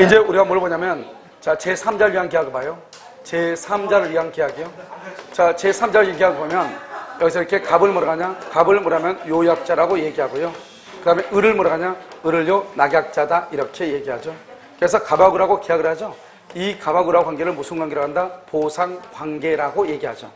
이제 우리가 뭘 보냐면, 자, 제3자를 위한 계약을 봐요. 제3자를 위한 계약이요. 자, 제3자를 위한 계약을 보면, 여기서 이렇게 갑을 뭐라 하냐? 갑을 뭐라 하면 요약자라고 얘기하고요. 그 다음에 을을 뭐라 하냐? 을을요, 낙약자다. 이렇게 얘기하죠. 그래서 갑하고 을하고 계약을 하죠. 이 갑하고 을하고 관계를 무슨 관계라고 한다? 보상 관계라고 얘기하죠.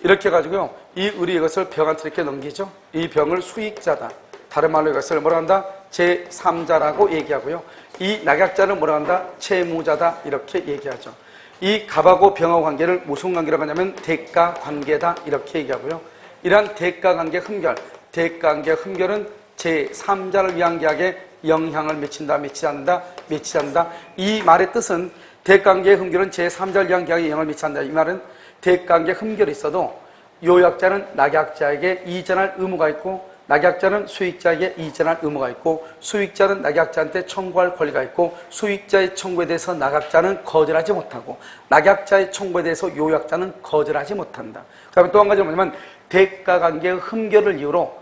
이렇게 해가지고요, 이 을이 이것을 병한테 이렇게 넘기죠. 이 병을 수익자다. 다른 말로 이것을 뭐라 한다? 제3자라고 얘기하고요. 이 낙약자는 뭐라 한다? 채무자다. 이렇게 얘기하죠. 이 갑하고 병하고 관계를 무슨 관계라고 하냐면 대가 관계다. 이렇게 얘기하고요. 이러한 대가 관계 흠결, 대가 관계 흠결은 제3자를 위한 계약에 영향을 미친다, 미치지 않는다, 미치지 않는다. 이 말의 뜻은 대가 관계 흠결은 제3자를 위한 계약에 영향을 미치지 않는다. 이 말은 대가 관계 흠결이 있어도 요약자는 낙약자에게 이전할 의무가 있고, 낙약자는 수익자에게 이전할 의무가 있고, 수익자는 낙약자한테 청구할 권리가 있고, 수익자의 청구에 대해서 낙약자는 거절하지 못하고, 낙약자의 청구에 대해서 요약자는 거절하지 못한다. 그 다음에 또 한 가지는 뭐냐면 대가관계의 흠결을 이유로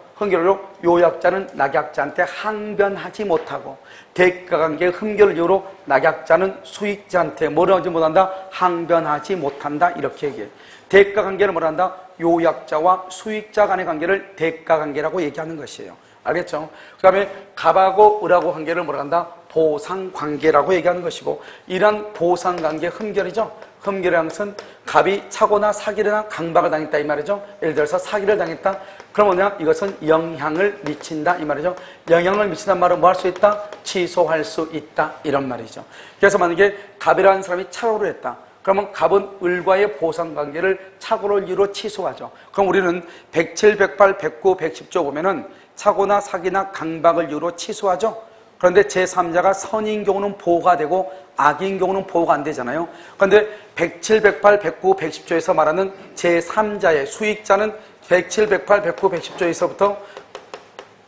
요약자는 낙약자한테 항변하지 못하고, 대가관계의 흠결을 이유로 낙약자는 수익자한테 뭐라 하지 못한다? 항변하지 못한다. 이렇게 얘기해. 대가관계를 뭐라 한다? 요약자와 수익자 간의 관계를 대가관계라고 얘기하는 것이에요. 알겠죠? 그 다음에 갑하고 을하고 관계를 뭐라 한다? 보상관계라고 얘기하는 것이고, 이런 보상관계 흠결이죠. 흠결이라는 것은 갑이 차거나 사기나 강박을 당했다 이 말이죠. 예를 들어서 사기를 당했다. 그러면 이것은 영향을 미친다 이 말이죠. 영향을 미친다는 말은 뭐 할 수 있다? 취소할 수 있다 이런 말이죠. 그래서 만약에 갑이라는 사람이 착오를 했다. 그러면 갑은 을과의 보상관계를 착오를 이유로 취소하죠. 그럼 우리는 107, 108, 109, 110조 보면은 착오나 사기나 강박을 이유로 취소하죠. 그런데 제3자가 선인 경우는 보호가 되고 악인 경우는 보호가 안 되잖아요. 그런데 107, 108, 109, 110조에서 말하는 제3자의 수익자는 107, 108, 109, 110조에서부터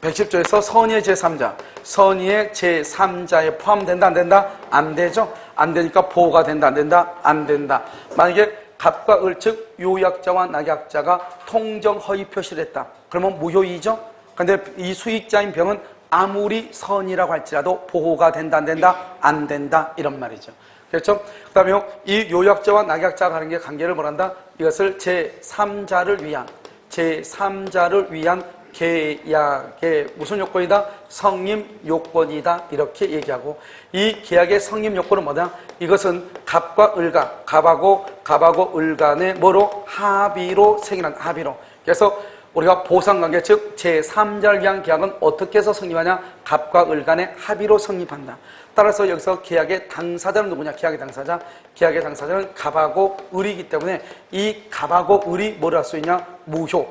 110조에서 선의의 제3자, 선의의 제3자에 포함된다 안 된다? 안 되죠. 안 되니까 보호가 된다 안 된다? 안 된다. 만약에 갑과 을 즉 요약자와 낙약자가 통정 허위 표시를 했다. 그러면 무효이죠. 그런데 이 수익자인 병은 아무리 선이라고 할지라도 보호가 된다 안 된다? 안 된다 이런 말이죠. 그렇죠? 그 다음에 이 요약자와 낙약자가 하는 게 관계를 뭐란다? 이것을 제3자를 위한 계약의 무슨 요건이다? 성립 요건이다 이렇게 얘기하고, 이 계약의 성립 요건은 뭐다? 이것은 갑과 을과 갑하고 을 간의 뭐로? 합의로 생기는 합의로. 그래서 우리가 보상관계 즉 제3자를 위한 계약은 어떻게 해서 성립하냐? 갑과 을 간의 합의로 성립한다. 따라서 여기서 계약의 당사자는 누구냐? 계약의 당사자는 갑하고 을이기 때문에 이 갑하고 을이 뭘 할 수 있냐? 무효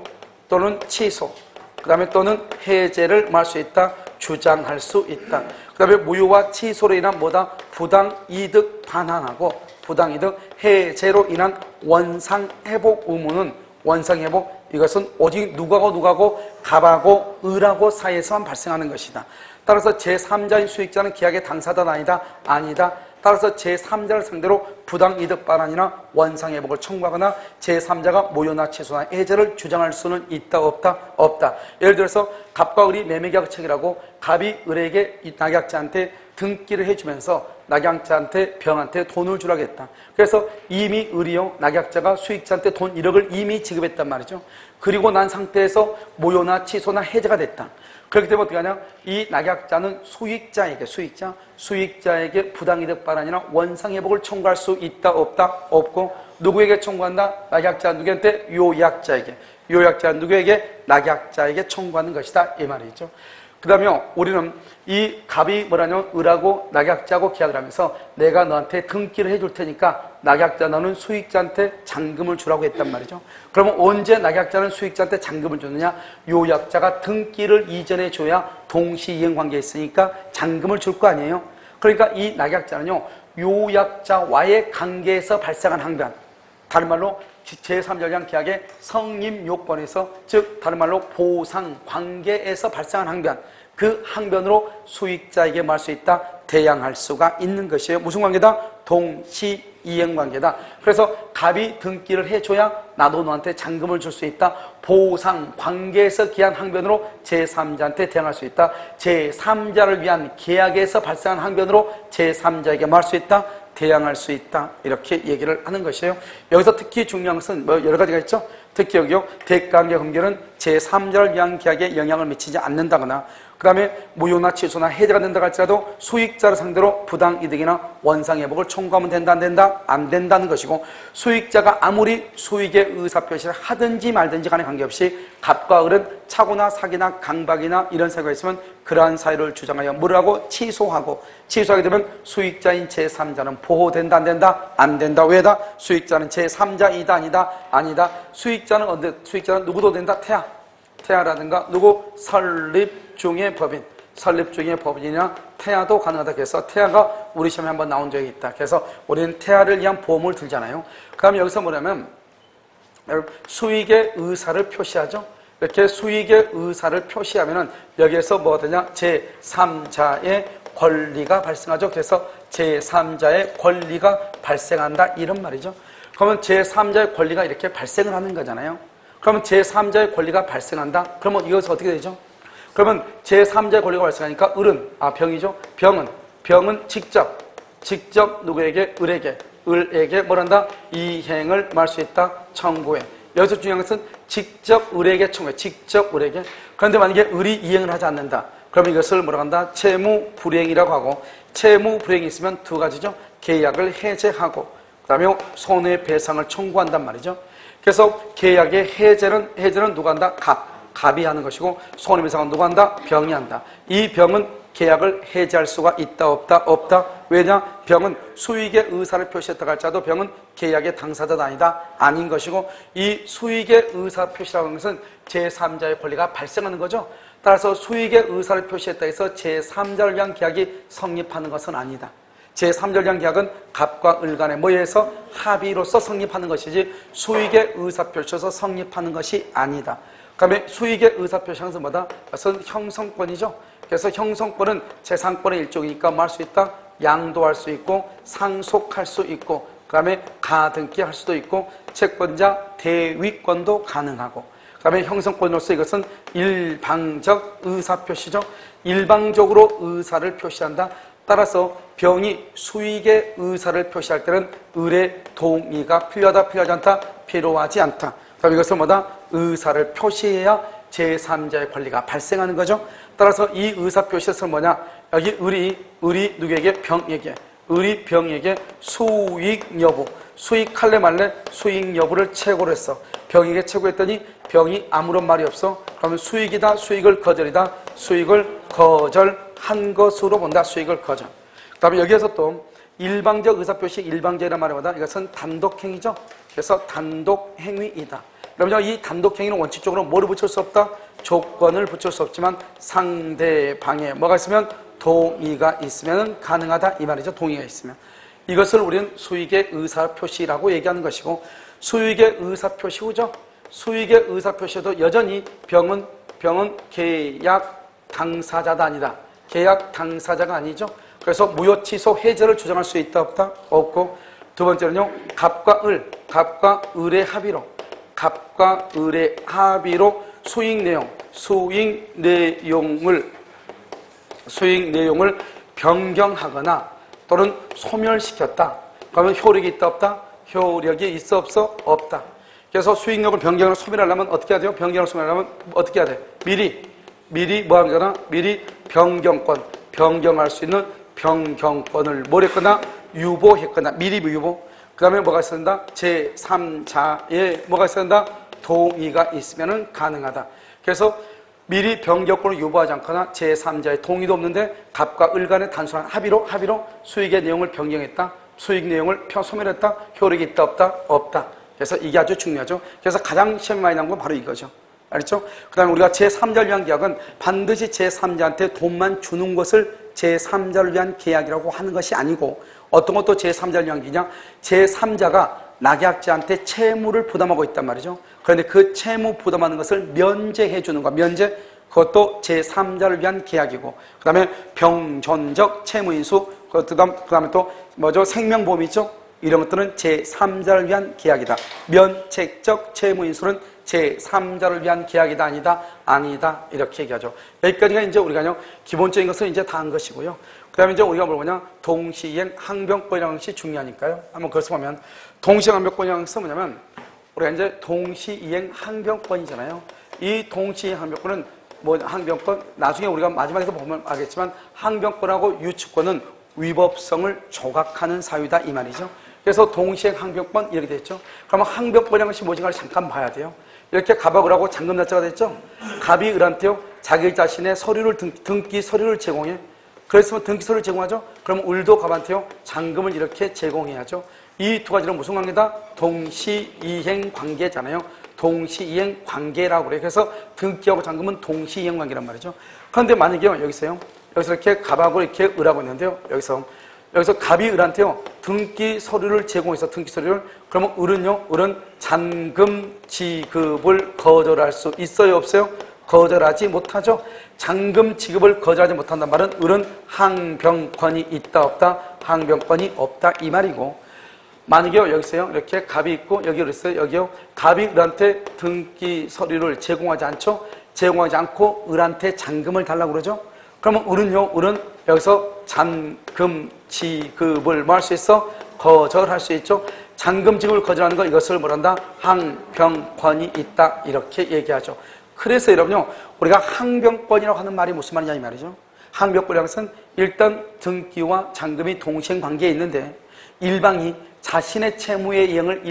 또는 취소, 그 다음에 또는 해제를 할 수 있다, 주장할 수 있다. 그 다음에 무효와 취소로 인한 뭐다? 부당이득 반환하고 부당이득 해제로 인한 원상회복 의무는 원상회복, 이것은 오직 누구하고 갑하고 을하고 사이에서만 발생하는 것이다. 따라서 제3자인 수익자는 계약의 당사자는 아니다. 따라서 제3자를 상대로 부당이득 반환이나 원상회복을 청구하거나 제3자가 무효나 취소나 해제를 주장할 수는 있다 없다. 예를 들어서 갑과 을이 매매계약을 체결하고 갑이 을에게 이 낙약자한테 등기를 해주면서 낙약자한테 병한테 돈을 주라고 했다. 그래서 이미 을이요 낙약자가 수익자한테 돈 1억을 이미 지급했단 말이죠. 그리고 난 상태에서 무효나 취소나 해제가 됐다. 그렇기 때문에 어떻게 하냐? 이 낙약자는 수익자에게 부당이득 반환이나 원상회복을 청구할 수 있다 없다? 없고, 누구에게 청구한다? 낙약자 누구한테? 요약자 누구에게? 낙약자에게 청구하는 것이다 이 말이죠. 그 다음에 우리는 이 갑이 뭐라냐면 을하고 낙약자하고 계약을 하면서 내가 너한테 등기를 해줄 테니까 낙약자 너는 수익자한테 잔금을 주라고 했단 말이죠. 그러면 언제 낙약자는 수익자한테 잔금을 줬느냐? 요약자가 등기를 이전해 줘야 동시이행 관계에 있으니까 잔금을 줄 거 아니에요. 그러니까 이 낙약자는요 요약자와의 관계에서 발생한 항변, 다른 말로 제3자에 대한 계약의 성립 요건에서, 즉 다른 말로 보상 관계에서 발생한 항변, 그 항변으로 수익자에게 말 수 있다, 대항할 수가 있는 것이에요. 무슨 관계다? 동시이행 관계다. 그래서 갑이 등기를 해줘야 나도 너한테 잔금을 줄 수 있다. 보상, 관계에서 기한 항변으로 제3자한테 대항할 수 있다. 제3자를 위한 계약에서 발생한 항변으로 제3자에게 말 수 있다, 대항할 수 있다. 이렇게 얘기를 하는 것이에요. 여기서 특히 중요한 것은 뭐 여러 가지가 있죠. 특히 여기요, 대가관계 관계는 제3자를 위한 계약에 영향을 미치지 않는다거나, 그 다음에 무효나 취소나 해제가 된다고 할지라도 수익자를 상대로 부당이득이나 원상회복을 청구하면 된다, 안 된다? 안 된다는 것이고, 수익자가 아무리 수익의 의사표시를 하든지 말든지 간에 관계없이 갑과 을은 착오나 사기나 강박이나 이런 사유가 있으면 그러한 사유를 주장하여 뭐를 하고? 취소하게 되면 수익자인 제3자는 보호된다, 안 된다? 안 된다. 왜다? 수익자는 제3자이다, 아니다? 아니다. 수익자는 누구도 된다? 태아라든가 누구? 설립 중의 법인, 설립 중의 법인이나 태아도 가능하다. 그래서 태아가 우리 시험에 한번 나온 적이 있다. 그래서 우리는 태아를 위한 보험을 들잖아요. 그 다음에 여기서 뭐냐면 수익의 의사를 표시하죠. 이렇게 수익의 의사를 표시하면은 여기에서 뭐가 되냐? 제3자의 권리가 발생하죠. 그래서 제3자의 권리가 발생한다, 이런 말이죠. 그러면 제3자의 권리가 이렇게 발생을 하는 거잖아요. 그러면 제3자의 권리가 발생한다? 그러면 이것은 어떻게 되죠? 그러면 제3자의 권리가 발생하니까 을은, 병이죠. 병은 직접 누구에게? 을에게 뭐란다? 이행을 말 수 있다, 청구해. 여기서 중요한 것은 직접 을에게 청구해. 직접 을에게. 그런데 만약에 을이 이행을 하지 않는다, 그러면 이것을 뭐라고 한다? 채무불이행이라고 하고, 채무불이행이 있으면 두 가지죠. 계약을 해제하고, 그 다음에 손해배상을 청구한단 말이죠. 그래서 계약의 해제는 누가 한다? 갑이 하는 것이고, 손해배상은 누가 한다? 병이 한다. 이 병은 계약을 해제할 수가 있다, 없다? 왜냐? 병은 수익의 의사를 표시했다고 할지라도 병은 계약의 당사자도 아닌 것이고, 이 수익의 의사 표시라고 하는 것은 제3자의 권리가 발생하는 거죠. 따라서 수익의 의사를 표시했다 해서 제3자를 위한 계약이 성립하는 것은 아니다. 제3자를 위한 계약은 갑과 을 간에 뭐에서 합의로서 성립하는 것이지 수익의 의사 표시에서 성립하는 것이 아니다. 그 다음에 수익의 의사표시 항상 뭐다? 그것은 형성권이죠. 그래서 형성권은 재산권의 일종이니까 뭐 할 수 있다? 양도할 수 있고, 상속할 수 있고, 그 다음에 가등기할 수도 있고, 채권자 대위권도 가능하고, 그 다음에 형성권으로서 이것은 일방적 의사표시죠. 일방적으로 의사를 표시한다. 따라서 병이 수익의 의사를 표시할 때는 을의 동의가 필요하다, 필요하지 않다? 필요하지 않다. 그럼 이것은 뭐다? 의사를 표시해야 제3자의 권리가 발생하는 거죠. 따라서 이 의사 표시에서 뭐냐? 여기 을이 누구에게? 을이 병에게 수익 여부, 수익할래 말래 수익 여부를 최고로 했어. 병에게 최고했더니 병이 아무런 말이 없어. 그러면 수익이다, 수익을 거절이다, 수익을 거절한 것으로 본다. 수익을 거절. 그 다음에 여기에서 또 일방적 의사표시, 일방적이라는 말이 뭐다? 이것은 단독행위죠. 그래서 단독행위이다. 그러면 이 단독행위는 원칙적으로 뭐를 붙일 수 없다? 조건을 붙일 수 없지만 상대방에 뭐가 있으면? 동의가 있으면 가능하다, 이 말이죠. 동의가 있으면. 이것을 우리는 수익의 의사표시라고 얘기하는 것이고, 수익의 의사표시 후죠. 수익의 의사표시도 여전히 병은 계약 당사자가 아니다. 계약 당사자가 아니죠. 그래서 무효 취소 해제를 주장할 수 있다, 없다? 없고, 두 번째는요, 갑과 을의 합의로 수익 내용을 변경하거나 또는 소멸시켰다. 그러면 효력이 있다, 없다? 효력이 있어, 없어? 없다. 그래서 수익력을 변경을 소멸하려면 어떻게 해야 돼요? 변경을 소멸하려면 어떻게 해야 돼? 미리 뭐 하거나? 미리 변경할 수 있는 변경권을 뭘 했거나? 유보했거나, 미리 유보. 그 다음에 뭐가 있어야 된다? 제3자의 뭐가 있어야 된다? 동의가 있으면 가능하다. 그래서 미리 변경권을 유보하지 않거나 제3자의 동의도 없는데 갑과 을 간의 단순한 합의로 수익의 내용을 변경했다. 수익 내용을 소멸했다. 효력이 있다, 없다? 없다. 그래서 이게 아주 중요하죠. 그래서 가장 시험에 많이 나온 건 바로 이거죠. 알겠죠? 그 다음에 우리가 제3자를 위한 계약은 반드시 제3자한테 돈만 주는 것을 제3자를 위한 계약이라고 하는 것이 아니고, 어떤 것도 제3자를 위한 계약이냐? 제3자가 낙약자한테 채무를 부담하고 있단 말이죠. 그런데 그 채무 부담하는 것을 면제해 주는 거야. 면제. 그것도 제3자를 위한 계약이고, 그 다음에 병존적 채무인수, 그 다음에 또 뭐죠? 생명보험이죠? 이런 것들은 제3자를 위한 계약이다. 면책적 채무인수는 제3자를 위한 계약이다, 아니다? 아니다. 이렇게 얘기하죠. 여기까지가 이제 우리가 기본적인 것은 이제 다 한 것이고요. 그 다음에 이제 우리가 뭘 보냐? 동시이행 항변권이라는 것이 중요하니까요. 한번 그것을 보면, 동시이행 항변권이라는 것은 뭐냐면, 우리가 이제 동시이행 항변권이잖아요. 이 동시이행 항변권은 항변권, 나중에 우리가 마지막에서 보면 알겠지만, 항변권하고 유추권은 위법성을 조각하는 사유다, 이 말이죠. 그래서 동시행 항변권 이렇게 됐죠. 그러면 항변권이라는 것이 뭐지가를 잠깐 봐야 돼요. 이렇게 갑하고 을하고 잠금자자가 됐죠. 갑이 을한테요, 자기 자신의 서류를 등기 서류를 제공해. 그랬으면 등기 서류를 제공하죠. 그럼 을도 갑한테요, 잔금을 이렇게 제공해야죠. 이 두 가지는 무슨 관계다? 동시이행 관계잖아요. 동시이행 관계라고 그래요. 그래서 등기하고 잔금은 동시이행 관계란 말이죠. 그런데 만약에요, 여기서 이렇게 갑하고 이렇게 을하고 있는데요. 여기서 갑이 을한테요, 등기 서류를 제공해서 등기 서류를, 그러면 을은 잔금 지급을 거절할 수 있어요, 없어요? 거절하지 못하죠. 잔금 지급을 거절하지 못한단 말은 을은 항변권이 있다, 없다? 항변권이 없다, 이 말이고, 만약에요, 여기서요, 이렇게 갑이 있고, 여기 그랬어요, 여기요, 갑이 을한테 등기 서류를 제공하지 않죠? 제공하지 않고 을한테 잔금을 달라고 그러죠? 그러면 을은 여기서 잔금 지급을 뭐 할 수 있어? 거절할 수 있죠? 잔금 지급을 거절하는 거, 이것을 뭐란다? 항변권이 있다, 이렇게 얘기하죠. 그래서 여러분요, 우리가 항변권이라고 하는 말이 무슨 말이냐, 이 말이죠. 항변권이라는 것은 일단 등기와 잔금이 동시행 관계에 있는데, 일방이 자신의 채무의 이행을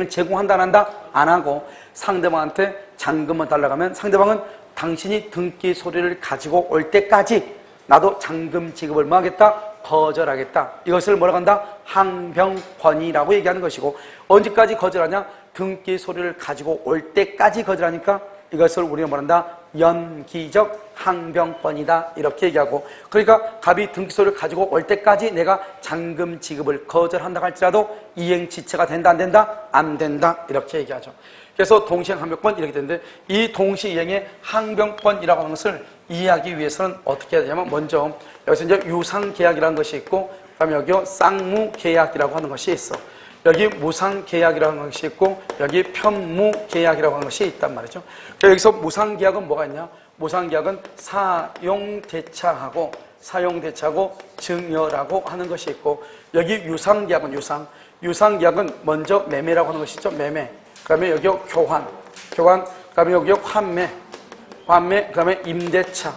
제공한다, 안 한다? 안 하고, 상대방한테 잔금을 달라고 하면 상대방은 당신이 등기 서류를 가지고 올 때까지 나도 잔금 지급을 뭐 하겠다? 거절하겠다. 이것을 뭐라고 한다? 항변권이라고 얘기하는 것이고, 언제까지 거절하냐? 등기 서류를 가지고 올 때까지 거절하니까 이것을 우리가 뭐란다? 연기적 항변권이다, 이렇게 얘기하고, 그러니까 갑이 등기 서류를 가지고 올 때까지 내가 잔금 지급을 거절한다 할지라도 이행지체가 된다, 안 된다? 안 된다, 이렇게 얘기하죠. 그래서 동시행 항변권 이렇게 되는데, 이 동시이행의 항변권이라고 하는 것을 이해하기 위해서는 어떻게 해야 되냐면, 먼저 여기서 이제 유상계약이라는 것이 있고, 그다음에 여기 쌍무계약이라고 하는 것이 있어. 여기 무상계약이라고 하는 것이 있고, 여기 편무계약이라고 하는 것이 있단 말이죠. 그러니까 여기서 무상계약은 뭐가 있냐? 무상계약은 사용대차하고 증여라고 하는 것이 있고, 여기 유상계약은 유상계약은 먼저 매매라고 하는 것이죠. 매매. 그 다음에 여기 교환, 그 다음에 여기 환매, 그 다음에 임대차,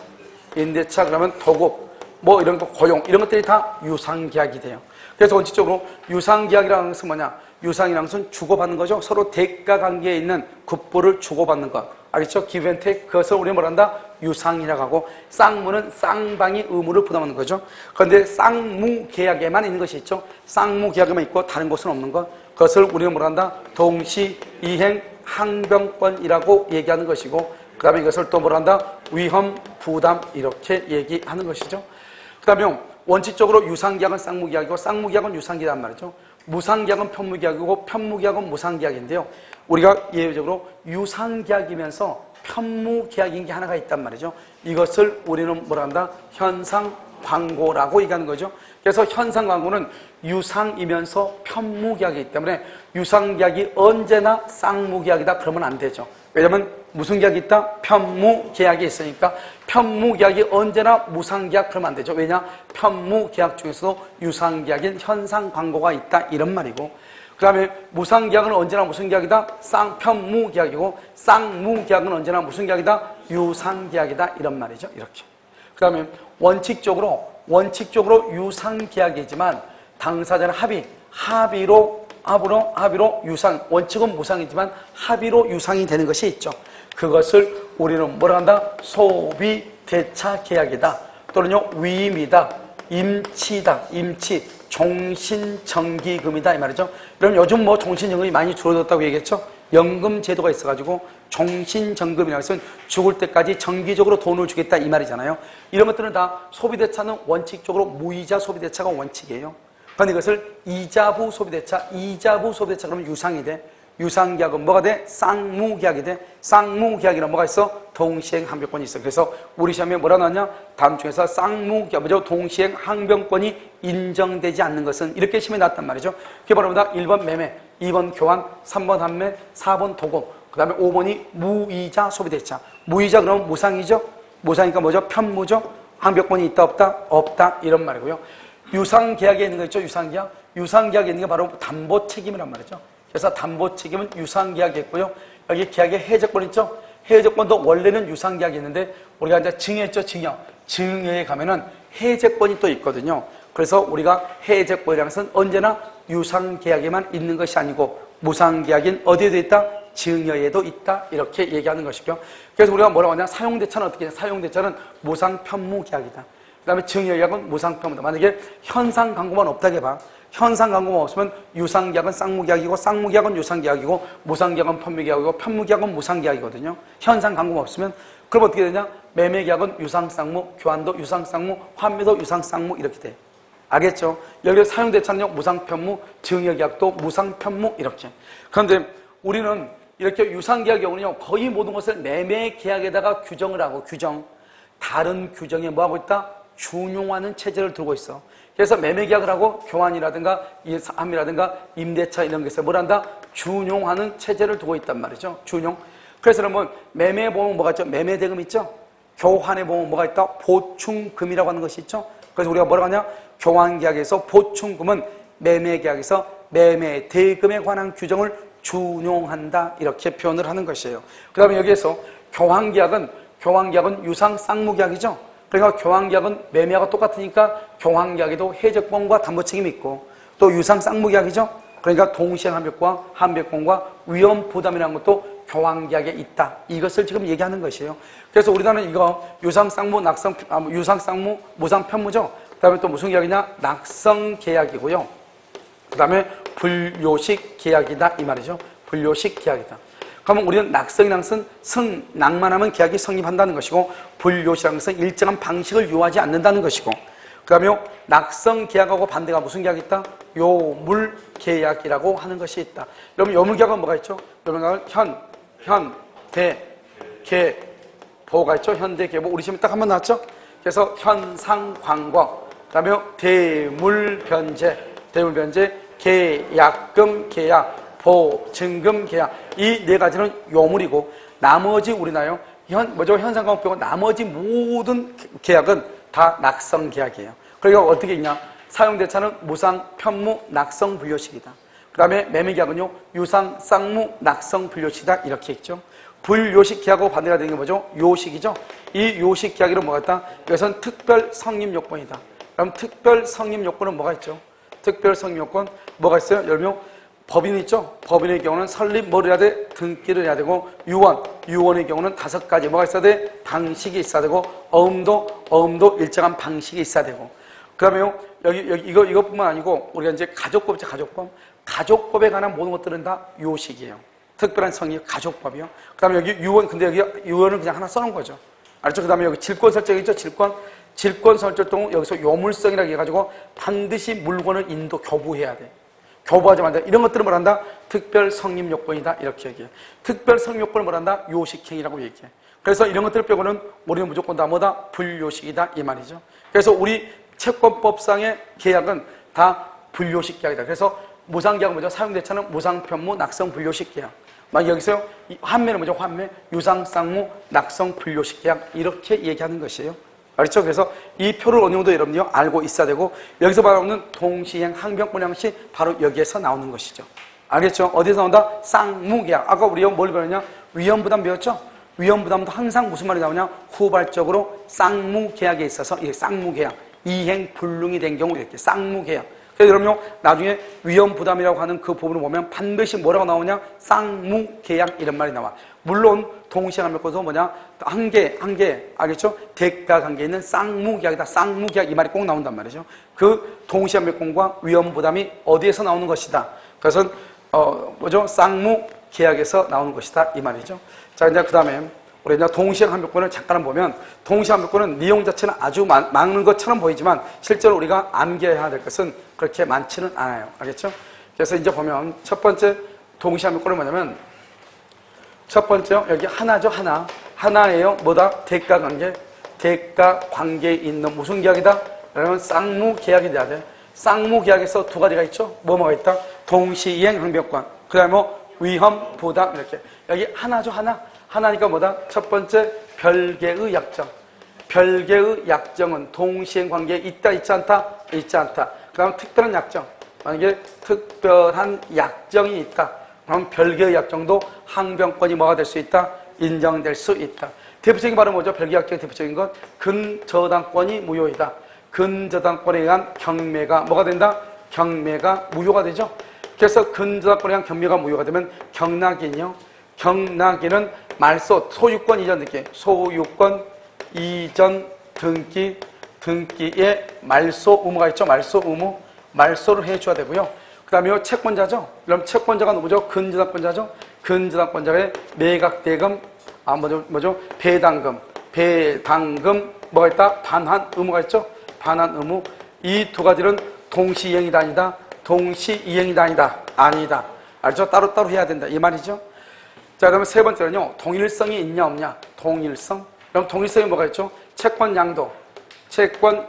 그러면 도급, 뭐 이런 거 고용, 이런 것들이 다 유상계약이 돼요. 그래서 원칙적으로 유상계약이라는 것은 뭐냐? 유상이라는 것은 주고받는 거죠. 서로 대가 관계에 있는 굿보를 주고받는 것. 알겠죠? give and take. 그것을 우리는 뭐라 한다? 유상이라고 하고, 쌍무는 쌍방이 의무를 부담하는 거죠. 그런데 쌍무계약에만 있는 것이 있죠. 쌍무계약에만 있고 다른 곳은 없는 것. 그것을 우리는 뭐라 한다? 동시이행 항변권이라고 얘기하는 것이고, 그 다음에 이것을 또 뭐라 한다? 위험, 부담, 이렇게 얘기하는 것이죠. 그 다음에 원칙적으로 유상계약은 쌍무계약이고, 쌍무계약은 유상계약이란 말이죠. 무상계약은 편무계약이고, 편무계약은 무상계약인데요. 우리가 예외적으로 유상계약이면서 편무계약인 게 하나가 있단 말이죠. 이것을 우리는 뭐라 한다? 현상광고라고 얘기하는 거죠. 그래서 현상광고는 유상이면서 편무계약이기 때문에 유상계약이 언제나 쌍무계약이다 그러면 안 되죠. 왜냐하면 무슨 계약이 있다? 편무계약이 있으니까 편무계약이 언제나 무상계약 그러면 안 되죠. 왜냐? 편무계약 중에서도 유상계약인 현상광고가 있다, 이런 말이고, 그 다음에 무상계약은 언제나 무슨 계약이다? 편무계약이고, 쌍무계약은 언제나 무슨 계약이다? 유상계약이다, 이런 말이죠. 이렇게. 그 다음에 원칙적으로 유상계약이지만 당사자는 합의로 유상, 원칙은 무상이지만 합의로 유상이 되는 것이 있죠. 그것을 우리는 뭐라 한다? 소비대차계약이다, 또는요 위임이다, 임치다, 종신정기금이다, 이 말이죠. 여러분 요즘 뭐 종신정금이 많이 줄어들었다고 얘기했죠. 연금제도가 있어가지고 종신정금이라고 해서 죽을 때까지 정기적으로 돈을 주겠다, 이 말이잖아요. 이런 것들은 다 소비대차는 원칙적으로 무이자 소비대차가 원칙이에요. 그런데 이것을 이자부 소비대차 그러면 유상이 돼. 유상계약은 뭐가 돼? 쌍무계약이 돼. 쌍무계약이란 뭐가 있어? 동시행 항변권이 있어. 그래서 우리 시험에 뭐라 나왔냐? 다음 중에서 쌍무계약, 뭐죠? 동시행 항변권이 인정되지 않는 것은 이렇게 시험에 나왔단 말이죠. 그게 바로 뭐다? 1번 매매, 2번 교환, 3번 환매, 4번 도금, 그 다음에 5번이 무이자 소비대차. 무이자 그러면 무상이죠? 무상이니까 뭐죠? 편무죠? 항변권이 있다 없다? 없다 이런 말이고요. 유상계약에 있는 거 있죠? 유상계약. 유상계약에 있는 게 바로 담보 책임이란 말이죠. 그래서 담보 책임은 유상계약이 있고요. 여기 계약의 해제권 있죠? 해제권도 원래는 유상계약이 있는데 우리가 이제 증여했죠? 증여에 가면은 해제권이 또 있거든요. 그래서 우리가 해제권이라는 것은 언제나 유상계약에만 있는 것이 아니고 무상계약인 어디에도 있다? 증여에도 있다. 이렇게 얘기하는 것이죠. 그래서 우리가 뭐라고 하냐? 사용대차는 어떻게 해요? 사용대차는 무상편무계약이다. 그 다음에 증여계약은 무상편무다. 만약에 현상광고만 없다고 해봐. 현상광고만 없으면 유상계약은 쌍무계약이고 쌍무계약은 유상계약이고 무상계약은 편무계약이고 편무계약은 무상계약이거든요. 현상광고만 없으면 그럼 어떻게 되냐? 매매계약은 유상쌍무, 교환도 유상쌍무, 환매도 유상쌍무 이렇게 돼. 알겠죠? 여기 사용대차는요 무상편무, 증여계약도 무상편무 이렇게. 그런데 우리는 이렇게 유상계약의 경우는요 거의 모든 것을 매매계약에다가 규정을 하고 다른 규정에 뭐하고 있다? 준용하는 체제를 두고 있어. 그래서 매매계약을 하고 교환이라든가 함이라든가 임대차 이런 것에 뭘 한다? 준용하는 체제를 두고 있단 말이죠. 준용. 그래서 그러면 매매에 보면 뭐가 있죠? 매매대금 있죠? 교환에 보면 뭐가 있다? 보충금이라고 하는 것이 있죠? 그래서 우리가 뭐라고 하냐? 교환계약에서 보충금은 매매계약에서 매매대금에 관한 규정을 준용한다 이렇게 표현을 하는 것이에요. 그 다음에 여기에서 교환계약은 유상쌍무계약이죠? 그러니까 교환계약은 매매하고 똑같으니까 교환계약에도 해제권과 담보책임이 있고 또 유상쌍무계약이죠? 그러니까 동시행항변권과 위험부담이라는 것도 교환계약에 있다. 이것을 지금 얘기하는 것이에요. 그래서 우리나라는 이거 유상쌍무, 유상쌍무, 무상편무죠? 그 다음에 또 무슨 계약이냐? 낙성계약이고요. 그 다음에 불요식 계약이다 이 말이죠. 불요식 계약이다. 그러면 우리는 낙성이라는 것은 낭만하면 계약이 성립한다는 것이고 불요식이라는 것은 일정한 방식을 요하지 않는다는 것이고 그 다음에 낙성 계약하고 반대가 무슨 계약이 있다? 요물 계약이라고 하는 것이 있다. 여러분 요물 계약은 뭐가 있죠? 요물 계약은 계, 보가 있죠? 현대, 계보. 우리 지금 딱 한 번 나왔죠? 그래서 현상광고, 그 다음에 대물변제, 계약금 계약, 보증금 계약 이 네 가지는 요물이고 나머지 우리나라요 현상광고 빼고 나머지 모든 계약은 다 낙성 계약이에요. 그러니까 어떻게 있냐? 사용대차는 무상 편무 낙성 불요식이다. 그 다음에 매매계약은요 유상 쌍무 낙성 불요식이다 이렇게 있죠. 불요식 계약하고 반대가 되는 게 뭐죠? 요식이죠. 이 요식 계약이란 뭐가 있다? 이것은 특별 성립 요건이다. 그럼 특별 성립 요건은 뭐가 있죠? 특별 성립 요건 뭐가 있어요? 예를 들면 법인 있죠? 법인의 경우는 설립 뭐를 해야 돼? 등기를 해야 되고 유언의 경우는 5가지 뭐가 있어야 돼? 방식이 있어야 되고 어음도 일정한 방식이 있어야 되고 그 다음에 여기 이것뿐만 아니고 우리가 이제 가족법 있죠? 가족법에 관한 모든 것들은 다 요식이에요. 특별한 성립 가족법이요. 그 다음에 여기 유언, 근데 여기 유언을 그냥 하나 써놓은 거죠. 알죠? 그 다음에 여기 질권 설정 있죠? 질권 설정 여기서 요물성이라고 해가지고 반드시 물건을 교부해야 돼. 교부하지 말자. 이런 것들은 뭘 한다? 특별 성립 요건이다. 이렇게 얘기해. 특별 성립 요건을 뭘 한다? 요식행위라고 얘기해. 그래서 이런 것들 빼고는 우리는 무조건 다 뭐다? 불요식이다. 이 말이죠. 그래서 우리 채권법상의 계약은 다 불요식 계약이다. 그래서 무상계약은 뭐죠? 사용대차는 무상편무, 낙성, 불요식 계약. 막 여기서요. 환매는 뭐죠? 환매, 유상쌍무, 낙성, 불요식 계약. 이렇게 얘기하는 것이에요. 알겠죠? 그래서 이 표를 어느 정도 여러분요 알고 있어야 되고 여기서 말하는 동시행 항변권 양식 바로 여기에서 나오는 것이죠. 알겠죠? 어디서 나온다? 쌍무계약. 아까 우리가 뭘 배웠냐? 위험부담 배웠죠? 위험부담도 항상 무슨 말이 나오냐? 후발적으로 쌍무계약에 있어서 이게 쌍무계약 이행 불능이 된 경우 이렇게 쌍무계약. 그래서 여러분요 나중에 위험부담이라고 하는 그 부분을 보면 반드시 뭐라고 나오냐? 쌍무계약 이런 말이 나와. 물론 동시행항변권도 뭐냐? 한 개, 알겠죠? 대가 관계에 있는 쌍무계약이다. 쌍무계약 이 말이 꼭 나온단 말이죠. 그 동시행항변권과 위험부담이 어디에서 나오는 것이다. 그것은 뭐죠? 쌍무계약에서 나오는 것이다. 이 말이죠. 자, 이제 그 다음에 우리 이제 동시행항변권을 잠깐 보면 동시행항변권은 내용 자체는 아주 많은 것처럼 보이지만 실제로 우리가 암기해야 될 것은 그렇게 많지는 않아요. 알겠죠? 그래서 이제 보면 첫 번째 동시에 꼴이 뭐냐면 첫 번째요. 여기 하나죠. 하나예요. 뭐다? 대가 관계. 대가 관계에 있는 무슨 계약이다? 그러면 쌍무 계약이 돼야 돼. 쌍무 계약에서 두 가지가 있죠. 뭐가 있다? 동시이행 항변권. 그 다음에 뭐 위험, 부담 이렇게. 여기 하나죠. 하나니까 뭐다? 첫 번째 별개의 약정. 별개의 약정은 동시행 관계에 있다, 있지 않다? 있지 않다. 그 다음 특별한 약정. 만약에 특별한 약정이 있다. 그럼 별개의 약정도 항변권이 뭐가 될 수 있다? 인정될 수 있다. 대표적인 말은 뭐죠? 별개 약정의 대표적인 것. 근저당권이 무효이다. 근저당권에 의한 경매가 뭐가 된다? 경매가 무효가 되죠. 그래서 근저당권에 의한 경매가 무효가 되면 경락인이요. 경락인은 말소, 소유권 이전 등기, 소유권 이전 등기에 말소 의무가 있죠. 말소 의무. 말소를 해줘야 되고요. 그 다음에 채권자죠. 그럼 채권자가 누구죠? 근저당권자죠. 근저당권자의 매각대금, 배당금, 뭐가 있다? 반환 의무가 있죠. 반환 의무. 이 두 가지는 동시이행이다, 아니다? 동시이행이다, 아니다? 알죠? 따로따로 해야 된다. 이 말이죠. 자, 그다음에 세 번째는요. 동일성이 있냐, 없냐? 동일성. 그럼 동일성이 뭐가 있죠? 채권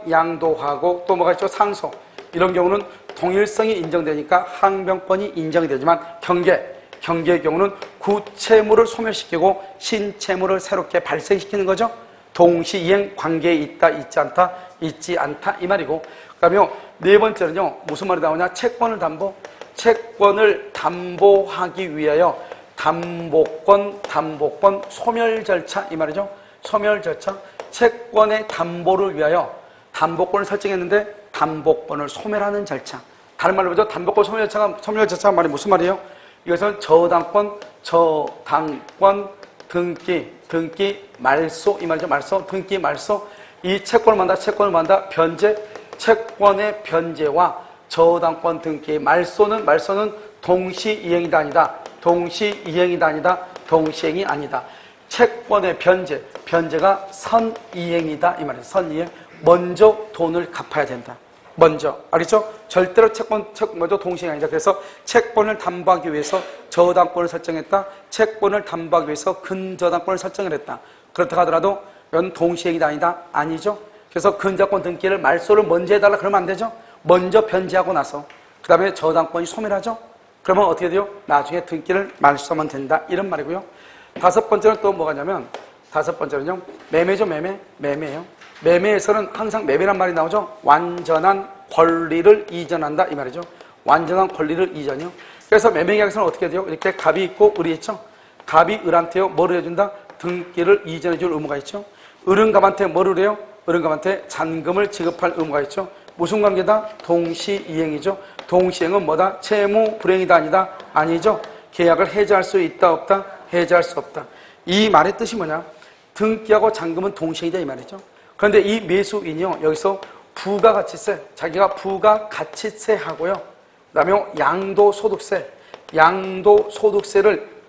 양도하고 또 뭐가 있죠? 상속. 이런 경우는 동일성이 인정되니까 항변권이 인정이 되지만 경계의 경우는 구채무를 소멸시키고 신채무를 새롭게 발생시키는 거죠. 동시이행 관계에 있다, 있지 않다 이 말이고. 그다음에 네 번째는요. 무슨 말이 나오냐? 채권을 담보하기 위하여 담보권 소멸 절차 이 말이죠. 소멸 절차. 채권의 담보를 위하여 담보권을 설정했는데 담보권을 소멸하는 절차. 다른 말로 보죠. 담보권 소멸 절차가 말이 무슨 말이에요? 이것은 저당권 등기 말소 이 말이죠. 등기 말소. 이 채권을 만다 변제. 채권의 변제와 저당권 등기의 말소는 동시이행이다, 아니다. 동시이행이 아니다. 채권의 변제가 선이행이다 이 말이에요. 선이행. 먼저 돈을 갚아야 된다. 먼저. 알겠죠? 절대로 먼저 동시행이 아니다. 그래서 채권을 담보하기 위해서 저당권을 설정했다. 채권을 담보하기 위해서 근저당권을 설정을 했다. 그렇다 하더라도 이건 동시행이다, 아니다? 아니죠? 그래서 근저당권 등기를 말소를 먼저 해달라 그러면 안 되죠? 먼저 변제하고 나서. 그 다음에 저당권이 소멸하죠? 그러면 어떻게 돼요? 나중에 등기를 말소하면 된다. 이런 말이고요. 다섯 번째는 또 뭐가냐면 매매죠. 매매예요. 매매에서는 항상 매매란 말이 나오죠. 완전한 권리를 이전한다 이 말이죠. 완전한 권리를 이전이요. 그래서 매매계약에서는 어떻게 돼요? 이렇게 갑이 있고 을이 있죠. 갑이 을한테요. 뭐를 해준다? 등기를 이전해줄 의무가 있죠. 을은 갑한테 뭐를 해요? 을은 갑한테 잔금을 지급할 의무가 있죠. 무슨 관계다? 동시이행이죠. 동시이행은 뭐다? 채무 불이행이다, 아니다? 아니죠. 계약을 해지할 수 있다, 없다? 해지할 수 없다. 이 말의 뜻이 뭐냐? 등기하고 잔금은 동시이다 이 말이죠. 그런데 이 매수인이요. 여기서 부가가치세, 자기가 부가가치세하고요. 그 다음에 양도소득세를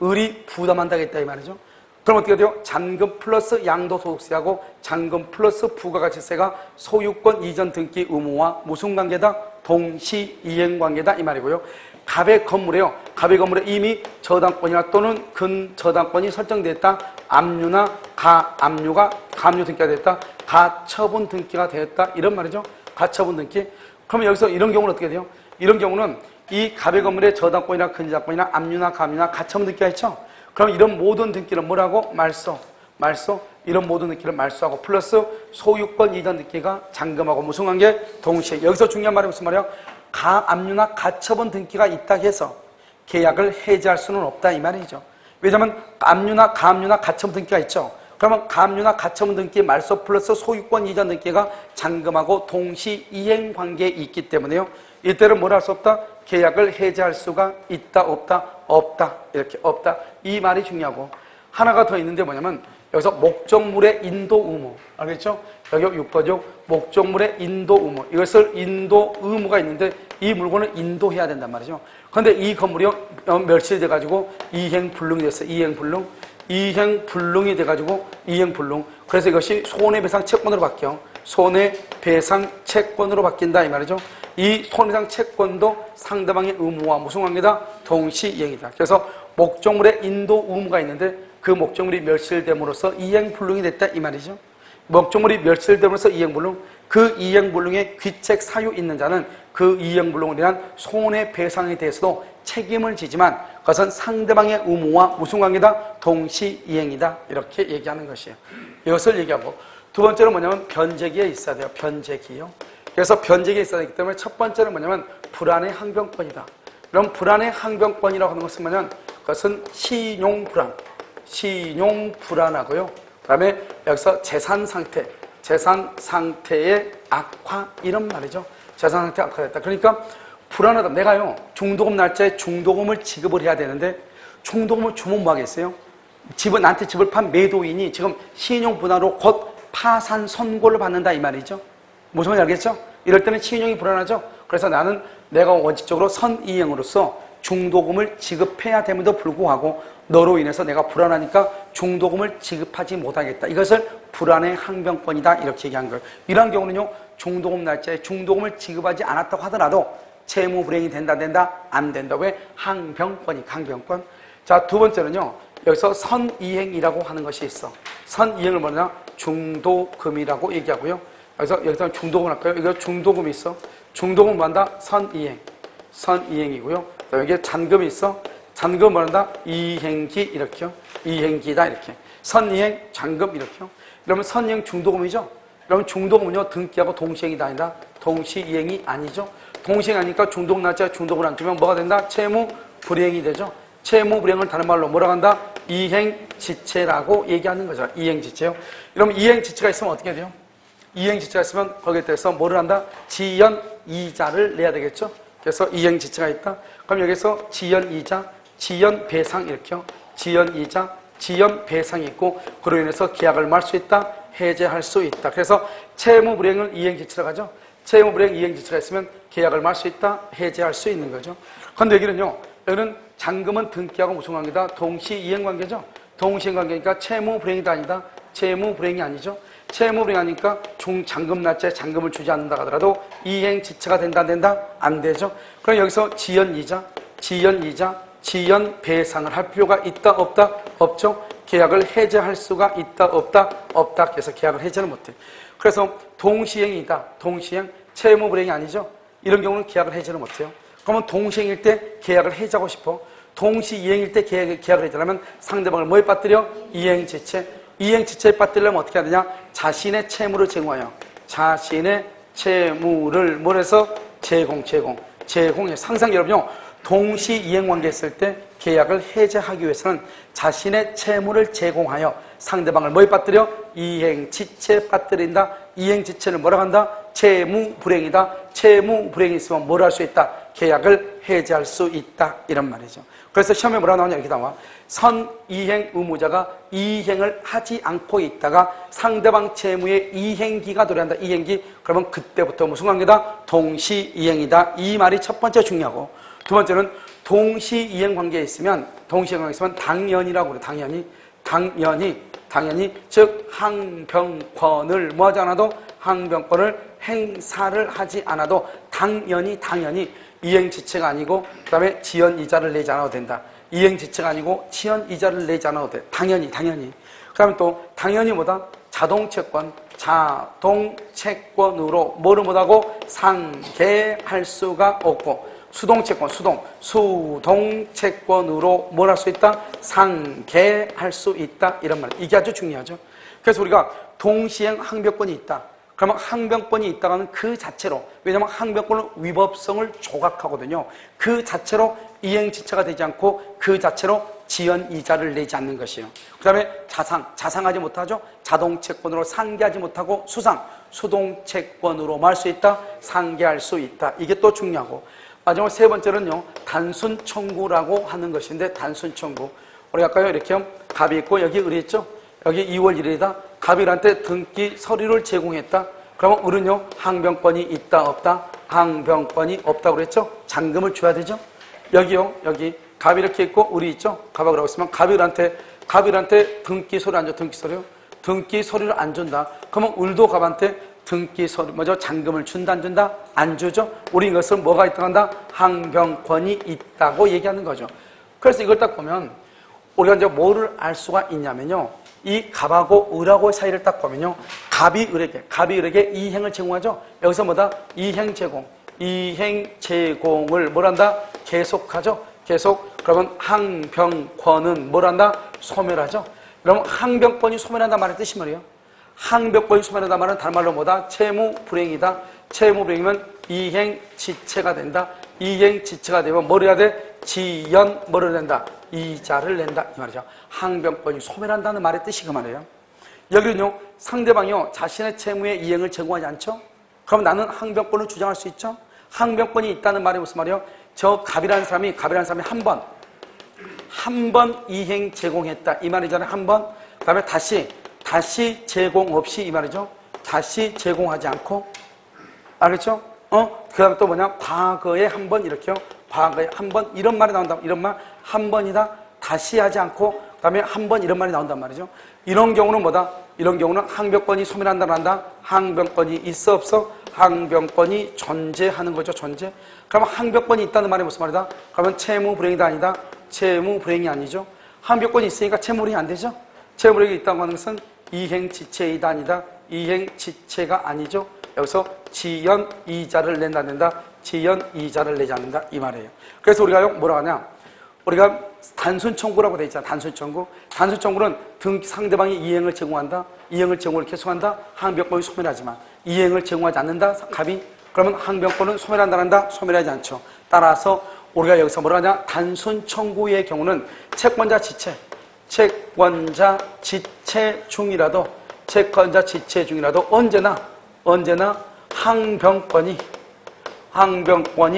을이 부담한다겠다 이 말이죠. 그럼 어떻게 돼요? 잔금 플러스 양도소득세하고 잔금 플러스 부가가치세가 소유권 이전 등기 의무와 무슨 관계다? 동시이행 관계다 이 말이고요. 갑의 건물에요. 갑의 건물에 이미 저당권이나 또는 근저당권이 설정됐다. 압류나 가압류 등기가 됐다. 가처분 등기가 되었다. 이런 말이죠. 가처분 등기. 그러면 여기서 이런 경우는 어떻게 돼요? 이런 경우는 이 갑의 건물에 저당권이나 근저당권이나 압류나 가압류나 가처분 등기가 있죠. 그럼 이런 모든 등기를 뭐라고? 말소. 이런 모든 등기를 말소하고 플러스 소유권 이전 등기가 잔금하고 무슨 관계? 동시에. 여기서 중요한 말이 무슨 말이에요? 가압류나 가처분 등기가 있다 해서 계약을 해지할 수는 없다 이 말이죠. 왜냐하면 압류나 가압류나 가처분 등기가 있죠. 그러면 가압류나 가처분 등기 말소 플러스 소유권 이전 등기가 잔금하고 동시이행 관계에 있기 때문에요. 이때는 뭘 할 수 없다? 계약을 해지할 수가 있다, 없다? 없다. 이렇게 없다. 이 말이 중요하고 하나가 더 있는데 뭐냐면 여기서 목적물의 인도 의무. 알겠죠? 여기 6번죠. 목적물의 인도 의무. 이것을 인도 의무가 있는데 이 물건을 인도해야 된단 말이죠. 그런데 이 건물이요. 멸실이 돼가지고 이행불능이 됐어요. 이행불능이 돼가지고 이행불능. 그래서 이것이 손해배상 채권으로 바뀌어. 손해배상 채권으로 바뀐다 이 말이죠. 이 손해배상 채권도 상대방의 의무와 무슨 관계다? 동시이행이다. 그래서 목적물에 인도 의무가 있는데 그 목적물이 멸실됨으로써 이행불능이 됐다 이 말이죠. 목적물이 멸실됨으로써 이행불능, 그 이행불능에 귀책 사유 있는 자는 그 이행불능을 위한 손해배상에 대해서도 책임을 지지만 그것은 상대방의 의무와 무슨 관계다? 동시이행이다. 이렇게 얘기하는 것이에요. 이것을 얘기하고 두 번째는 뭐냐면 변제기에 있어야 돼요. 변제기요. 그래서 변제기에 있어야 되기 때문에 첫 번째는 뭐냐면 불안의 항변권이다. 그럼 불안의 항변권이라고 하는 것은 뭐냐면 그것은 신용불안, 신용불안하고요. 그 다음에 여기서 재산 상태의 악화 이런 말이죠. 재산 상태 악화됐다. 그러니까 불안하다. 내가요 중도금 날짜에 중도금을 지급을 해야 되는데 중도금을 주면 뭐 하겠어요? 나한테 집을 판 매도인이 지금 신용불안으로 곧 파산 선고를 받는다 이 말이죠. 무슨 말인지 알겠죠? 이럴 때는 신용이 불안하죠. 그래서 나는 내가 원칙적으로 선이행으로서 중도금을 지급해야 됨에도 불구하고 너로 인해서 내가 불안하니까 중도금을 지급하지 못하겠다. 이것을 불안의 항변권이다 이렇게 얘기한 거예요. 이러한 경우는요 중도금 날짜에 중도금을 지급하지 않았다고 하더라도 채무 불이행이 된다 안 된다. 왜? 항변권. 자, 두 번째는요 여기서 선이행이라고 하는 것이 있어. 선이행을 뭐냐? 중도금이라고 얘기하고요. 여기서 중도금 할까요? 여기 중도금이 있어. 중도금 뭐한다? 선이행이고요. 여기에 잔금이 있어. 잔금 뭐한다? 이행기 이렇게요. 이행기다 이렇게. 선이행, 잔금 이렇게요. 그러면 선이행 중도금이죠. 그러면 중도금은요 등기하고 동시행이다 아니다. 동시이행이 아니죠. 동시행하니까 중도금 날짜에 중도금을 안 주면 뭐가 된다? 채무 불이행이 되죠. 채무 불이행을 다른 말로 뭐라고 한다? 이행지체라고 얘기하는 거죠. 이행지체요. 그럼 이행지체가 있으면 어떻게 돼요? 이행지체가 있으면 거기에 대해서 뭐를 한다? 지연이자를 내야 되겠죠. 그래서 이행지체가 있다. 그럼 여기서 지연이자, 지연배상 이렇게요. 지연이자, 지연배상이 있고 그로 인해서 계약을 말 수 있다, 해제할 수 있다. 그래서 채무불이행은 이행지체라고 하죠. 채무불이행 이행지체가 있으면 계약을 말 수 있다, 해제할 수 있는 거죠. 그런데 여기는 잔금은 등기하고 무슨 관계다? 동시이행관계죠. 동시이행관계니까 채무불이행이다 아니다. 채무불이행이 아니죠. 채무불이행하니까 잔금 날짜에 잔금을 주지 않는다 하더라도 이행지체가 된다 안 되죠. 그럼 여기서 지연이자, 지연배상을 할 필요가 있다 없다? 없죠. 계약을 해제할 수가 있다 없다. 그래서 계약을 해제는 못해. 그래서 동시행이다. 동시행, 채무불이행이 아니죠. 이런 경우는 계약을 해제를 못해요. 그러면 동시행일 때 계약을 해제하고 싶어. 동시이행일 때 계약을 해제하려면 상대방을 뭐에 빠뜨려? 이행지체. 이행지체에 빠뜨리려면 어떻게 해야 되냐? 자신의 채무를 제공하여 자신의 채무를 뭘 해서? 제공해. 상상 여러분요. 동시이행 관계 있을 때 계약을 해제하기 위해서는 자신의 채무를 제공하여 상대방을 뭐에 빠뜨려? 이행지체에 빠뜨린다. 이행지체는 뭐라고 한다? 채무불이행이다. 채무불이행이 있으면 뭘 할 수 있다? 계약을 해제할 수 있다. 이런 말이죠. 그래서 시험에 뭐라고 나오냐? 이렇게 나와. 선이행 의무자가 이행을 하지 않고 있다가 상대방 채무의 이행기가 도래한다. 이행기. 그러면 그때부터 무슨 관계다? 동시이행이다. 이 말이 첫 번째 중요하고 두 번째는 동시이행 관계에 있으면 당연이라고 그래. 당연히 즉 항변권을 뭐하지 않아도 항변권을 행사를 하지 않아도 당연히 이행지체가 아니고 그 다음에 지연이자를 내지 않아도 된다. 이행지체가 아니고 지연이자를 내지 않아도 돼. 당연히. 그 다음에 또 당연히 뭐다? 자동채권으로 뭐를 못하고 상계할 수가 없고 수동채권으로 뭘 할 수 있다? 상계할 수 있다. 이런 말. 이게 아주 중요하죠. 그래서 우리가 동시행 항변권이 있다. 그러면 항변권이 있다가는 그 자체로, 왜냐하면 항변권은 위법성을 조각하거든요. 그 자체로 이행지체가 되지 않고 그 자체로 지연이자를 내지 않는 것이에요. 그 다음에 자상하지 못하죠. 자동채권으로 상계하지 못하고 수동채권으로 말 수 있다. 상계할 수 있다. 이게 또 중요하고 마지막 세 번째는요. 단순 청구라고 하는 것인데 단순 청구. 우리 아까요 이렇게 갑이 있고 여기 을이 있죠. 여기 2월 1일이다. 갑일한테 등기 서류를 제공했다. 그러면 을은요 항변권이 있다 없다? 항변권이 없다고 그랬죠. 잔금을 줘야 되죠. 여기요 여기 갑이 이렇게 있고 을이 있죠. 갑하고 라고 있으면 갑일한테 등기 서류 안 줘. 등기 서류요. 등기 서류를 안 준다. 그러면 을도 갑한테 등기 서류 뭐죠? 잔금을 준다 안 준다? 안 주죠. 우리 이것을 뭐가 있다고 한다? 항변권이 있다고 얘기하는 거죠. 그래서 이걸 딱 보면 우리가 이제 뭐를 알 수가 있냐면요. 이 갑하고 을하고 사이를 딱 보면요. 갑이 을에게 이행을 제공하죠. 여기서 뭐다? 이행 제공. 이행 제공을 뭘 한다? 계속하죠. 계속. 그러면 항변권은 뭘 한다? 소멸하죠. 그러면 항변권이 소멸한다 말의 뜻이 뭐예요? 항변권이 소멸한다 말은 다른 말로 뭐다? 채무불행이다. 채무불행이면 이행지체가 된다. 이행지체가 되면 뭘 해야 돼? 지연 뭐를 낸다? 이자를 낸다 이 말이죠. 항변권이 소멸한다는 말의 뜻이 그 말이에요. 여기는요. 상대방이요. 자신의 채무에 이행을 제공하지 않죠? 그럼 나는 항변권을 주장할 수 있죠? 항변권이 있다는 말이 무슨 말이에요? 저 갑이라는 사람이 한 번 이행 제공했다 이 말이잖아요. 한 번. 그 다음에 다시 제공 없이 이 말이죠. 다시 제공하지 않고 알겠죠? 그 다음에 또 뭐냐? 과거에 한 번 이렇게요. 과거에 한 번 이런 말이 나온다. 이런 말 한 번이다. 다시 하지 않고 그 다음에 한 번 이런 말이 나온단 말이죠. 이런 경우는 뭐다? 이런 경우는 항변권이 소멸한다 한다. 항변권이 있어 없어? 항변권이 존재하는 거죠. 존재. 그러면 항변권이 있다는 말이 무슨 말이다? 그러면 채무불행이다 아니다? 채무불행이 아니죠. 항변권이 있으니까 채무불행이 안 되죠. 채무불행이 있다고 하는 것은 이행지체이다 아니다? 이행지체가 아니죠. 여기서 지연이자를 낸다. 지연이자를 내지 않는다 이 말이에요. 그래서 우리가 뭐라고 하냐? 우리가 단순청구라고 돼 있잖아. 단순청구. 단순청구는 상대방이 이행을 제공한다. 이행을 제공을 계속한다. 항변권이 소멸하지만 이행을 제공하지 않는다. 갑이. 그러면 항변권은 소멸한다. 소멸하지 않죠. 따라서 우리가 여기서 뭐라 하냐? 단순청구의 경우는 채권자 지체 중이라도 언제나 항변권이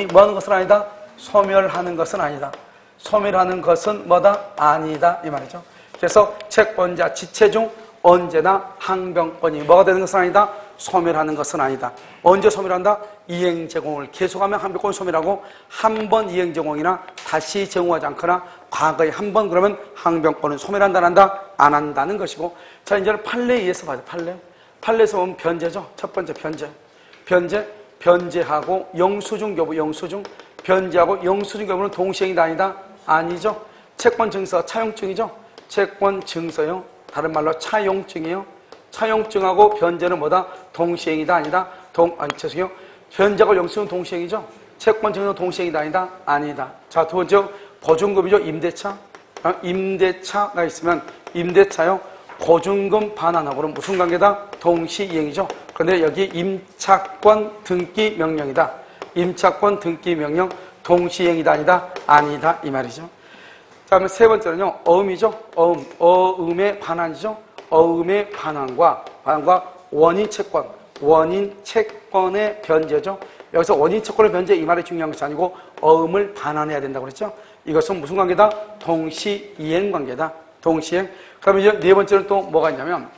뭐 하는 것은 아니다? 소멸하는 것은 아니다. 소멸하는 것은 뭐다? 아니다 이 말이죠. 그래서 채권자 지체 중 언제나 항변권이 뭐가 되는 것은 아니다? 소멸하는 것은 아니다. 언제 소멸한다? 이행 제공을 계속하면 항변권이 소멸하고 한 번 이행 제공이나 다시 제공하지 않거나 과거에 한 번 그러면 항변권은 소멸한다 안 한다는 것이고. 자 이제는 판례에 의해서 봐요. 판례에서 보면 변제죠. 첫 번째 변제하고 영수증 교부 변제하고 영수증 교부는 동시행이다 아니다? 아니죠. 채권증서 차용증이죠. 채권증서요. 다른 말로 차용증이에요. 차용증하고 변제는 뭐다? 동시행이다 아니다? 죄송해요. 변제하고 영수증은 동시행이죠. 채권증서는 동시행이다 아니다? 아니다. 자, 두 번째 보증금이죠. 임대차가 있으면 임대차요. 보증금 반환하고는 무슨 관계다? 동시이행이죠. 그런데 여기 임차권 등기 명령이다. 임차권 등기 명령 동시이행이다 아니다? 아니다 이 말이죠. 자, 그러면 세 번째는요. 어음이죠. 어음의 반환이죠. 어음의 반환과 원인 채권의 변제죠. 여기서 원인 채권의 변제 이 말이 중요한 것이 아니고 어음을 반환해야 된다고 그랬죠. 이것은 무슨 관계다? 동시이행 관계다. 동시이행. 그러면 이제 네 번째는 또 뭐가 있냐면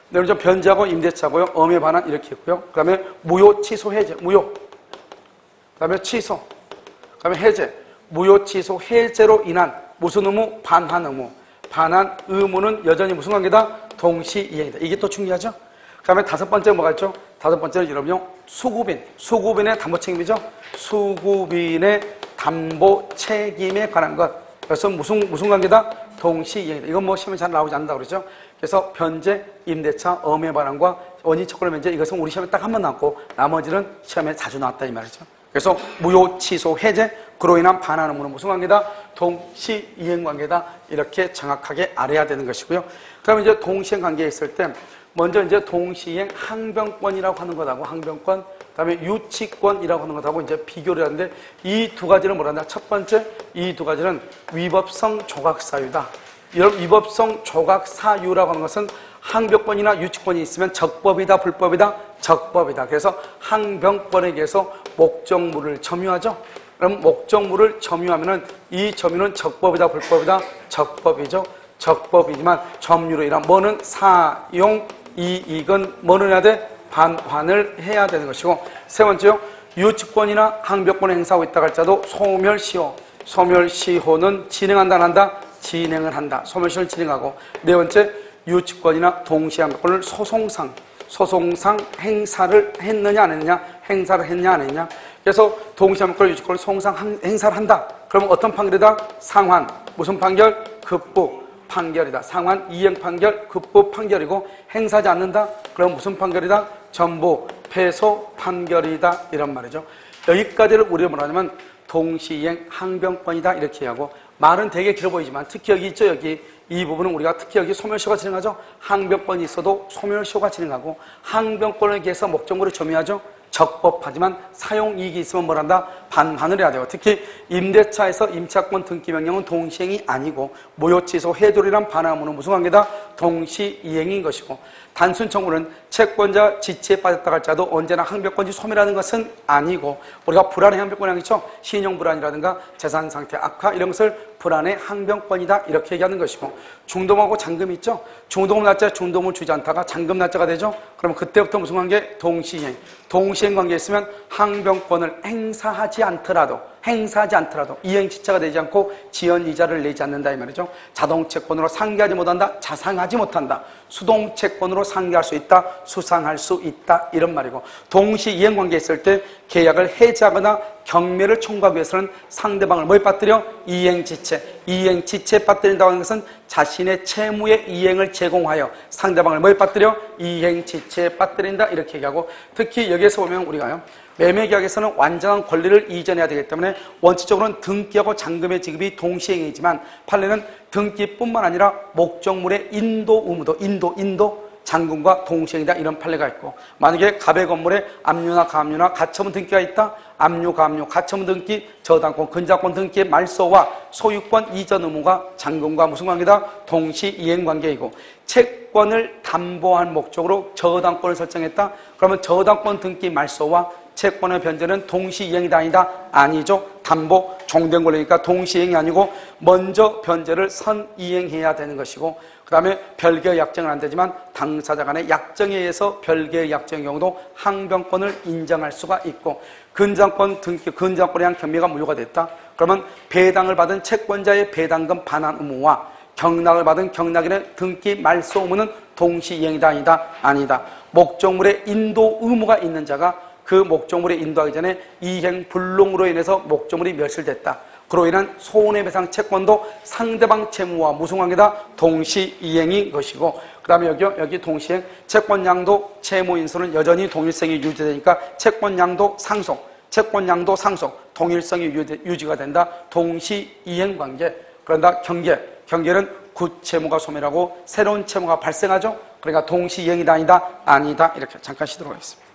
먼저 변제하고 임대차고요. 어음의 반환 이렇게 있고요. 그 다음에 무효, 취소, 해제. 무효. 그 다음에 취소. 그 다음에 해제. 무효, 취소, 해제로 인한 무슨 의무? 반환 의무. 반환 의무는 여전히 무슨 관계다? 동시이행이다. 이게 또 중요하죠. 그 다음에 다섯 번째 뭐가 있죠? 다섯 번째는 여러분요. 수구빈의 담보 책임이죠. 수구빈의 담보 책임에 관한 것. 그래서 무슨 관계다? 동시이행이다. 이건 뭐 시험에 잘 나오지 않는다고 그러죠. 그래서 변제, 임대차, 어음의 반환과 원인 채권의 변제 이것은 우리 시험에 딱 한 번 나왔고 나머지는 시험에 자주 나왔다 이 말이죠. 그래서 무효, 취소, 해제, 그로 인한 반환 의무는 무슨 관계다? 동시이행 관계다. 이렇게 정확하게 알아야 되는 것이고요. 그럼 이제 동시행 관계에 있을 때 먼저 이제 동시이행 항변권이라고 하는 것하고 항변권, 그다음에 유치권이라고 하는 것하고 이제 비교를 하는데 이 두 가지는 뭐란다? 첫 번째 이 두 가지는 위법성 조각사유다. 이런 위법성 조각사유라고 하는 것은 항변권이나 유치권이 있으면 적법이다, 불법이다, 적법이다. 그래서 항변권에 의해서 목적물을 점유하죠. 그럼 목적물을 점유하면은 이 점유는 적법이다, 불법이다, 적법이죠. 적법이지만 점유로 인한 뭐는 사용 이익은 뭐는 해야 돼? 반환을 해야 되는 것이고. 세 번째요. 유치권이나 항변권을 행사하고 있다고 할지라도 소멸시효는 진행한다 안 한다? 진행을 한다. 소멸시효를 진행하고. 네 번째 유치권이나 동시항변권을 소송상 소송상 행사를 했느냐 안 했느냐, 행사를 했냐 안 했냐. 그래서 동시함권 유지권을 소송상 행사를 한다. 그러면 어떤 판결이다? 상환. 무슨 판결? 급부 판결이다. 상환 이행 판결, 급부 판결이고, 행사하지 않는다? 그럼 무슨 판결이다? 전부 패소 판결이다. 이런 말이죠. 여기까지를 우리가 뭐라냐면 동시이행 항변권이다 이렇게 하고, 말은 되게 길어 보이지만 특히 여기 있죠. 여기 이 부분은 우리가 특히 여기 소멸시효가 진행하죠. 항변권이 있어도 소멸시효가 진행하고, 항변권을 위해서 목적물을 점유하죠. 적법하지만 사용이익이 있으면 뭘 한다? 반환을 해야 돼요. 특히 임대차에서 임차권 등기명령은 동시행이 아니고, 무효취소 해돌이란 반환문은 무슨 관계다? 동시이행인 것이고, 단순 청구는 채권자 지치에 빠졌다 할지라도 언제나 항변권이 소멸하는 것은 아니고, 우리가 불안의 항변권이라고 했죠. 신용불안이라든가 재산상태 악화 이런 것을 불안의 항변권이다 이렇게 얘기하는 것이고, 중도금하고 잔금이 있죠. 중도금 날짜에 중도금을 주지 않다가 잔금 날짜가 되죠. 그러면 그때부터 무슨 관계? 동시이행. 동시행 관계에 있으면 항변권을 행사하지 않더라도 이행지체가 되지 않고 지연이자를 내지 않는다 이 말이죠. 자동채권으로 상계하지 못한다, 자상하지 못한다. 수동채권으로 상계할 수 있다, 수상할 수 있다 이런 말이고, 동시이행 관계에 있을 때 계약을 해지하거나 경매를 청구하기 위해서는 상대방을 뭘 빠뜨려? 이행지체에 빠뜨린다고 하는 것은 자신의 채무의 이행을 제공하여 상대방을 뭘 빠뜨려? 이행지체에 빠뜨린다 이렇게 얘기하고, 특히 여기에서 보면 우리가요, 매매계약에서는 완전한 권리를 이전해야 되기 때문에 원칙적으로는 등기하고 잔금의 지급이 동시행이지만, 판례는 등기뿐만 아니라 목적물의 인도 의무도 인도 잔금과 동시행이다 이런 판례가 있고, 만약에 갑의 건물에 압류나 가압류나 가처분 등기가 있다. 압류, 가압류, 가처분 등기, 저당권, 근저당권 등기의 말소와 소유권 이전 의무가 잔금과 무슨 관계다? 동시이행 관계이고, 채권을 담보한 목적으로 저당권을 설정했다. 그러면 저당권 등기 말소와 채권의 변제는 동시이행이다 아니다? 아니죠. 담보 종된 권리니까 동시이행이 아니고 먼저 변제를 선이행해야 되는 것이고, 그 다음에 별개의 약정은 안 되지만 당사자 간의 약정에 의해서 별개의 약정의 경우도 항변권을 인정할 수가 있고, 근저당권 등기, 근저당권에 대한 경매가 무효가 됐다. 그러면 배당을 받은 채권자의 배당금 반환 의무와 경락을 받은 경락인의 등기 말소 의무는 동시이행이다 아니다? 아니다. 목적물의 인도 의무가 있는 자가 그 목적물에 인도하기 전에 이행 불능으로 인해서 목적물이 멸실됐다. 그로 인한 손해배상 채권도 상대방 채무와 무슨 관계다? 동시이행인 것이고, 그 다음에 여기 동시이행, 채권양도 채무인수는 여전히 동일성이 유지되니까 채권양도 상속, 동일성이 유지가 된다. 동시이행 관계. 그런다 경계는 굿채무가 소멸하고 새로운 채무가 발생하죠. 그러니까 동시이행이다 아니다? 아니다. 이렇게 잠깐 쉬도록 하겠습니다.